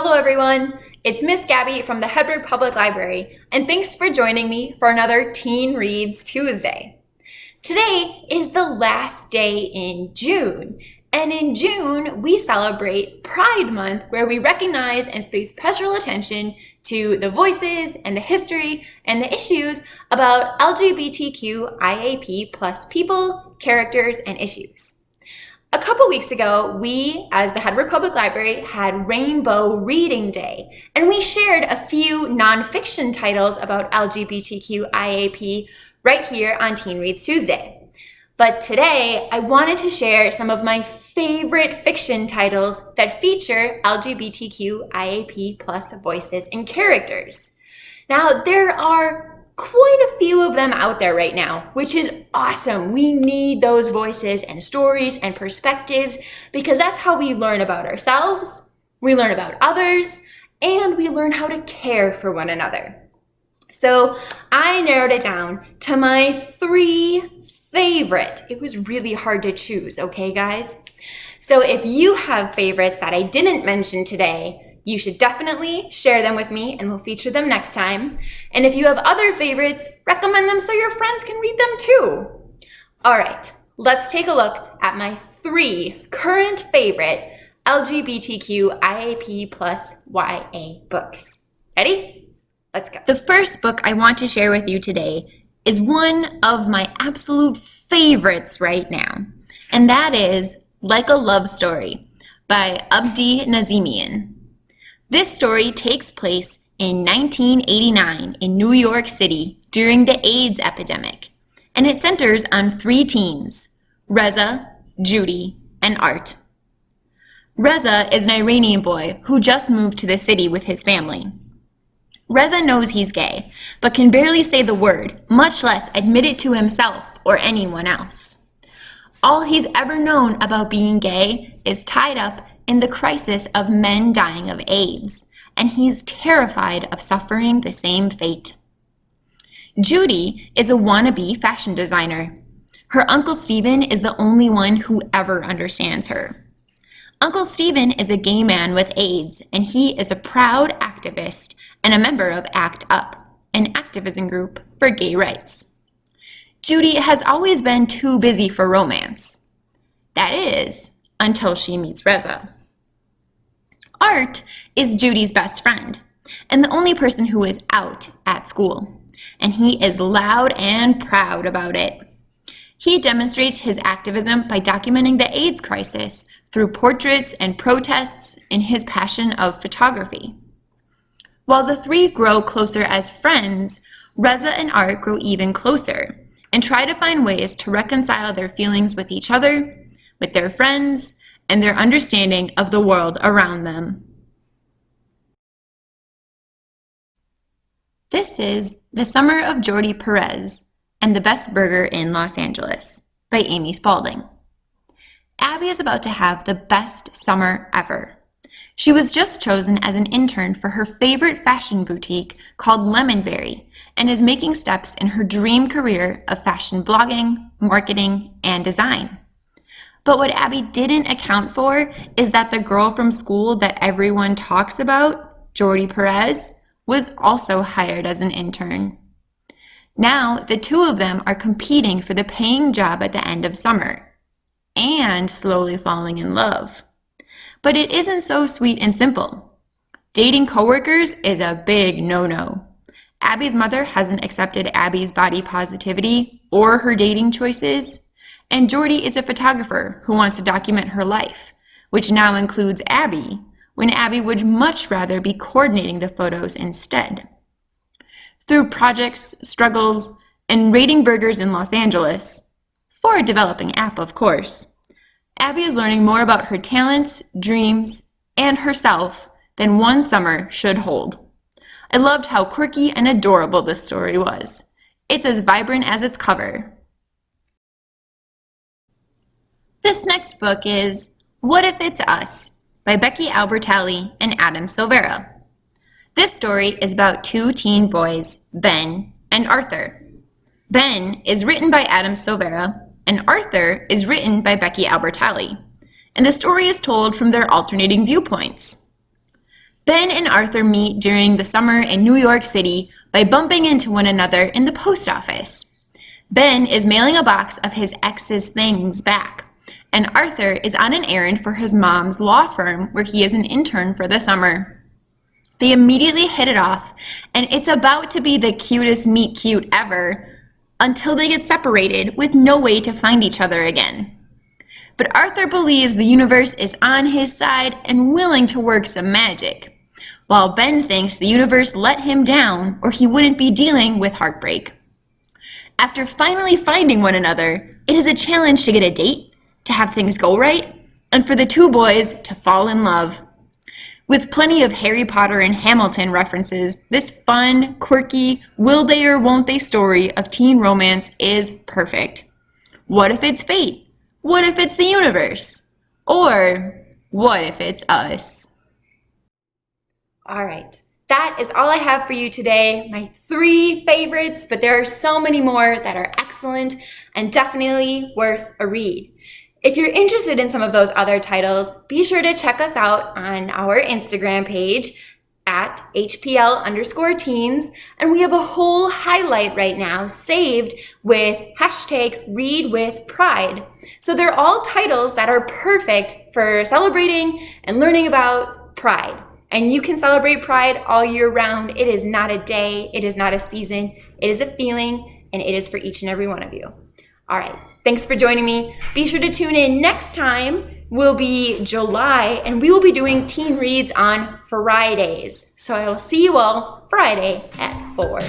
Hello everyone, it's Miss Gabi from the Hedberg Public Library, and thanks for joining me for another Teen Reads Tuesday. Today is the last day in June, and in June we celebrate Pride Month, where we recognize and pay special attention to the voices and the history and the issues about LGBTQIAP plus people, characters, and issues. A couple weeks ago, we, as the Hedberg Public Library, had Rainbow Reading Day, and we shared a few nonfiction titles about LGBTQIAP right here on Teen Reads Tuesday. But today, I wanted to share some of my favorite fiction titles that feature LGBTQIAP plus voices and characters. Now, there are quite a few of them out there right now, which is awesome. We need those voices and stories and perspectives because that's how we learn about ourselves, we learn about others, and we learn how to care for one another. So I narrowed it down to my 3 favorite. It was really hard to choose, okay guys? So if you have favorites that I didn't mention today, you should definitely share them with me and we'll feature them next time. And if you have other favorites, recommend them so your friends can read them too. All right, let's take a look at my 3 current favorite LGBTQIAP plus YA books. Ready? Let's go. The first book I want to share with you today is one of my absolute favorites right now, and that is Like a Love Story by Abdi Nazemian. This story takes place in 1989 in New York City during the AIDS epidemic, and it centers on 3 teens, Reza, Judy, and Art. Reza is an Iranian boy who just moved to the city with his family. Reza knows he's gay, but can barely say the word, much less admit it to himself or anyone else. All he's ever known about being gay is tied up in the crisis of men dying of AIDS, and he's terrified of suffering the same fate. Judy is a wannabe fashion designer. Her Uncle Stephen is the only one who ever understands her. Uncle Stephen is a gay man with AIDS, and he is a proud activist and a member of ACT UP, an activism group for gay rights. Judy has always been too busy for romance. That is, until she meets Reza. Art is Judy's best friend, and the only person who is out at school, and he is loud and proud about it. He demonstrates his activism by documenting the AIDS crisis through portraits and protests in his passion of photography. While the 3 grow closer as friends, Reza and Art grow even closer and try to find ways to reconcile their feelings with each other, with their friends, and their understanding of the world around them. This is The Summer of Jordi Perez and the Best Burger in Los Angeles by Amy Spalding. Abby is about to have the best summer ever. She was just chosen as an intern for her favorite fashion boutique called Lemonberry and is making steps in her dream career of fashion blogging, marketing, and design. But what Abby didn't account for is that the girl from school that everyone talks about, Jordi Perez, was also hired as an intern. Now, the 2 of them are competing for the paying job at the end of summer, and slowly falling in love. But it isn't so sweet and simple. Dating coworkers is a big no-no. Abby's mother hasn't accepted Abby's body positivity or her dating choices, and Jordi is a photographer who wants to document her life, which now includes Abby, when Abby would much rather be coordinating the photos instead. Through projects, struggles, and rating burgers in Los Angeles, for a developing app of course, Abby is learning more about her talents, dreams, and herself than one summer should hold. I loved how quirky and adorable this story was. It's as vibrant as its cover. This next book is What If It's Us by Becky Albertalli and Adam Silvera. This story is about 2 teen boys, Ben and Arthur. Ben is written by Adam Silvera, and Arthur is written by Becky Albertalli, and the story is told from their alternating viewpoints. Ben and Arthur meet during the summer in New York City by bumping into one another in the post office. Ben is mailing a box of his ex's things back, and Arthur is on an errand for his mom's law firm where he is an intern for the summer. They immediately hit it off, and it's about to be the cutest meet cute ever until they get separated with no way to find each other again. But Arthur believes the universe is on his side and willing to work some magic, while Ben thinks the universe let him down or he wouldn't be dealing with heartbreak. After finally finding one another, it is a challenge to get a date, to have things go right, and for the two boys to fall in love. With plenty of Harry Potter and Hamilton references, this fun, quirky, will they or won't they story of teen romance is perfect. What if it's fate? What if it's the universe? Or what if it's us? All right, that is all I have for you today. My 3 favorites, but there are so many more that are excellent and definitely worth a read. If you're interested in some of those other titles, be sure to check us out on our Instagram page at HPL_teens, and we have a whole highlight right now saved with #ReadWithPride. So they're all titles that are perfect for celebrating and learning about pride. And you can celebrate pride all year round. It is not a day, it is not a season, it is a feeling, and it is for each and every one of you. All right, thanks for joining me. Be sure to tune in next time. Will be July, and we will be doing teen reads on Fridays. So I will see you all Friday at 4.